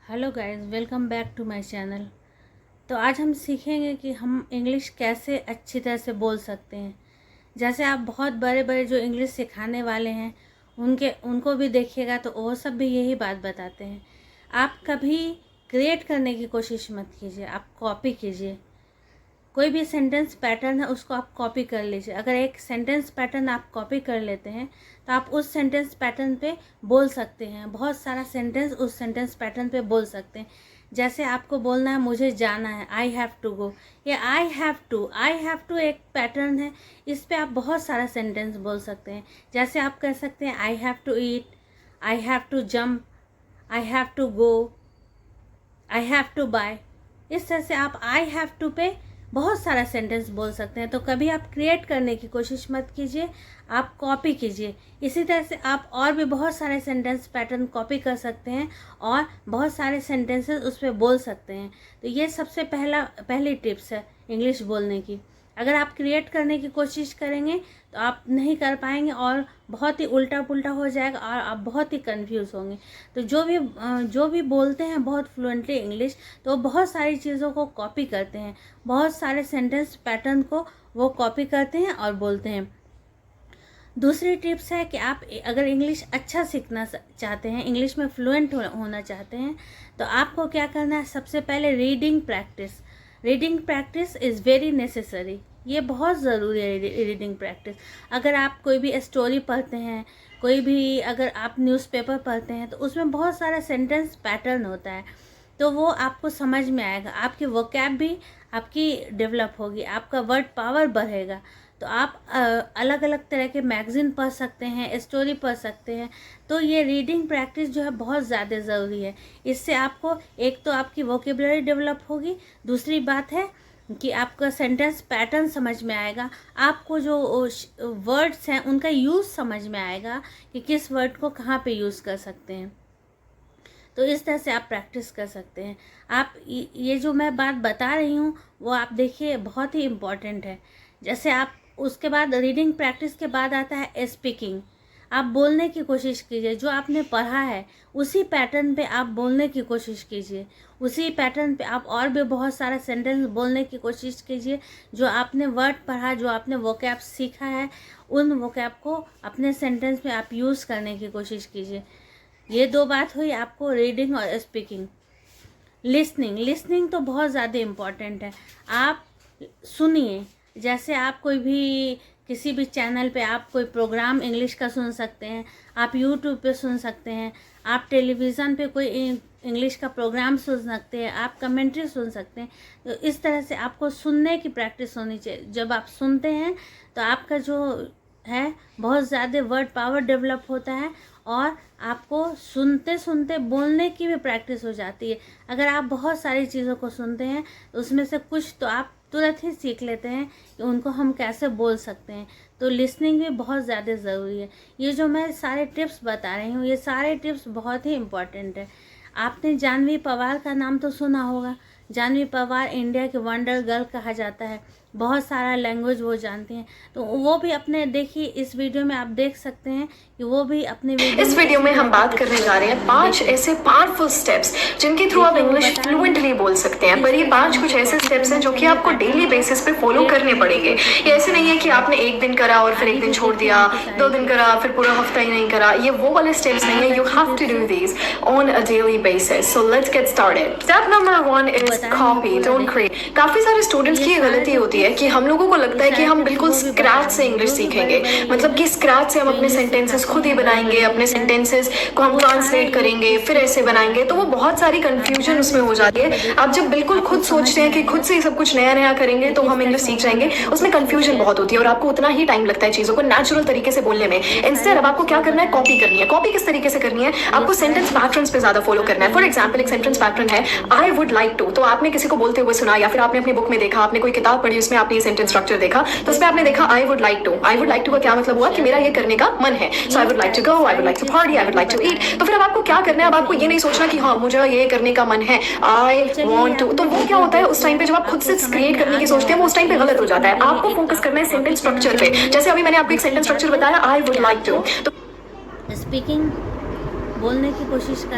Hello guys, welcome back to my channel. तो आज हम सीखेंगे कि हम इंग्लिश कैसे अच्छी तरह से बोल सकते हैं। जैसे आप बहुत बड़े बड़े जो इंग्लिश सिखाने वाले हैं उनको भी देखिएगा तो वो सब भी यही बात बताते हैं। आप कभी क्रिएट करने की कोशिश मत कीजिए, आप कॉपी कीजिए। कोई भी सेंटेंस पैटर्न है उसको आप कॉपी कर लीजिए। अगर एक सेंटेंस पैटर्न आप कॉपी कर लेते हैं तो आप उस सेंटेंस पैटर्न पे बोल सकते हैं। बहुत सारा सेंटेंस उस सेंटेंस पैटर्न पे बोल सकते हैं। जैसे आपको बोलना है मुझे जाना है, आई हैव टू गो। ये आई हैव टू एक पैटर्न है, इस पे आप बहुत सारा सेंटेंस बोल सकते हैं। जैसे आप कह सकते हैं I have to eat, I have to jump, I have to go, I have to buy. इस तरह से आप आई हैव टू पे बहुत सारा सेंटेंस बोल सकते हैं। तो कभी आप क्रिएट करने की कोशिश मत कीजिए, आप कॉपी कीजिए। इसी तरह से आप और भी बहुत सारे सेंटेंस पैटर्न कॉपी कर सकते हैं और बहुत सारे सेंटेंसेस उस पर बोल सकते हैं। तो ये सबसे पहली टिप्स है इंग्लिश बोलने की। अगर आप क्रिएट करने की कोशिश करेंगे तो आप नहीं कर पाएंगे और बहुत ही उल्टा पुल्टा हो जाएगा और आप बहुत ही कंफ्यूज होंगे। तो जो भी बोलते हैं बहुत फ्लुएंटली इंग्लिश, तो बहुत सारी चीज़ों को कॉपी करते हैं, बहुत सारे सेंटेंस पैटर्न को वो कॉपी करते हैं और बोलते हैं। दूसरी टिप्स है कि आप अगर इंग्लिश अच्छा सीखना चाहते हैं, इंग्लिश में फ्लुएंट होना चाहते हैं, तो आपको क्या करना है। सबसे पहले reading practice is very necessary. ये बहुत ज़रूरी है रीडिंग प्रैक्टिस। अगर आप कोई भी स्टोरी पढ़ते हैं, अगर आप न्यूज़पेपर पढ़ते हैं, तो उसमें बहुत सारा सेंटेंस पैटर्न होता है, तो वो आपको समझ में आएगा। आपकी वोकैब भी आपकी डेवलप होगी, आपका वर्ड पावर बढ़ेगा। तो आप अलग अलग तरह के मैगज़ीन पढ़ सकते हैं, स्टोरी पढ़ सकते हैं। तो ये रीडिंग प्रैक्टिस जो है बहुत ज़्यादा ज़रूरी है। इससे आपको एक तो आपकी वोकेबलरी डेवलप होगी, दूसरी बात है कि आपका सेंटेंस पैटर्न समझ में आएगा, आपको जो वर्ड्स हैं उनका यूज़ समझ में आएगा कि किस वर्ड को कहाँ पे यूज़ कर सकते हैं। तो इस तरह से आप प्रैक्टिस कर सकते हैं। आप ये जो मैं बात बता रही हूँ वो आप देखिए बहुत ही इम्पॉर्टेंट है। जैसे आप उसके बाद रीडिंग प्रैक्टिस के बाद आता है स्पीकिंग। आप बोलने की कोशिश कीजिए, जो आपने पढ़ा है उसी पैटर्न पे आप बोलने की कोशिश कीजिए। उसी पैटर्न पे आप और भी बहुत सारा सेंटेंस बोलने की कोशिश कीजिए। जो आपने वर्ड पढ़ा, जो आपने वोकैब सीखा है, उन वोकैब को अपने सेंटेंस में आप यूज़ करने की कोशिश कीजिए। ये दो बात हुई आपको रीडिंग और स्पीकिंग। लिसनिंग तो बहुत ज़्यादा इम्पॉर्टेंट है। आप सुनिए। जैसे आप किसी भी चैनल पे आप कोई प्रोग्राम इंग्लिश का सुन सकते हैं, आप यूट्यूब पे सुन सकते हैं, आप टेलीविज़न पे कोई इंग्लिश का प्रोग्राम सुन सकते हैं, आप कमेंट्री सुन सकते हैं। तो इस तरह से आपको सुनने की प्रैक्टिस होनी चाहिए। जब आप सुनते हैं तो आपका जो है बहुत ज़्यादा वर्ड पावर डेवलप होता है और आपको सुनते सुनते बोलने की भी प्रैक्टिस हो जाती है। अगर आप बहुत सारी चीज़ों को सुनते हैं तो उसमें से कुछ तो आप तुरंत ही सीख लेते हैं कि उनको हम कैसे बोल सकते हैं। तो लिसनिंग भी बहुत ज़्यादा ज़रूरी है। ये जो मैं सारे टिप्स बता रही हूँ, ये सारे टिप्स बहुत ही इम्पॉर्टेंट है। आपने जानवी पवार का नाम तो सुना होगा। जानवी पवार इंडिया के वंडर गर्ल कहा जाता है। बहुत सारा लैंग्वेज वो जानती हैं। तो वो भी अपने देखिए, इस वीडियो में आप देख सकते हैं कि वो भी अपने इस वीडियो में हम बात करने जा रहे हैं 5 ऐसे पावरफुल स्टेप्स जिनके थ्रू आप इंग्लिश फ्लुएंटली बोल सकते हैं। पर ये 5 कुछ ऐसे स्टेप्स हैं जो कि आपको डेली बेसिस पे फॉलो करने पड़ेंगे। ये ऐसे नहीं है कि आपने एक दिन करा और फिर एक दिन छोड़ दिया, 2 दिन करा फिर पूरा हफ्ता ही नहीं करा। ये वो वाले स्टेप्स नहीं है। You have to do these on a daily basis. So let's get started. Step number 1 is copy, don't create. काफी सारे स्टूडेंट्स की ये गलती होती है कि हम लोगों को लगता है कि हम बिल्कुल स्क्रैच से इंग्लिश सीखेंगे, मतलब कि स्क्रैच से हम अपने सेंटेंसेस खुद ही बनाएंगे, अपने सेंटेंसेस को हम ट्रांसलेट करेंगे, फिर ऐसे बनाएंगे। तो वो बहुत सारी कंफ्यूजन उसमें हो जाती है। आप जब बिल्कुल खुद सोचते हैं कि खुद से सब कुछ नया नया करेंगे तो हम इंग्लिश सीख जाएंगे, उसमें कंफ्यूजन बहुत होती है और आपको उतना ही टाइम लगता है चीजों को नेचुरल तरीके से बोलने में। इंस्टेड अब आपको क्या करना है, कॉपी करनी है। कॉपी किस तरीके से करनी है, आपको सेंटेंस पैटर्न्स पे ज्यादा फॉलो करना है। फॉर एग्जाम्पल एक सेंटेंस पैटर्न है आई वुड लाइक टू, तो आपने किसी को बोलते हुए सुना या फिर आपने अपनी बुक में देखा, आपने कोई किताब पढ़ी उसमें आपने ये सेंटेंस स्ट्रक्चर देखा, तो उसमें आपने देखा I would like to. I would like to का क्या मतलब हुआ कि मेरा ये करने का मन है। So I would like to go, I would like to party, I would like to eat. तो फिर अब आपको क्या करना है, अब आपको ये नहीं सोचना कि हाँ मुझे ये करने का मन है, आई वांट टू। तो वो क्या होता है उस टाइम पे जब आप खुद से क्रिएट करने की सोचते हैं वो उस टाइम पे गलत हो जाता है। आपको फोकस करना है सेंटेंस स्ट्रक्चर पे। जैसे अभी मैंने आपको एक सेंटेंस स्ट्रक्चर बताया I would like to. Speaking बोलने की कोशिश कर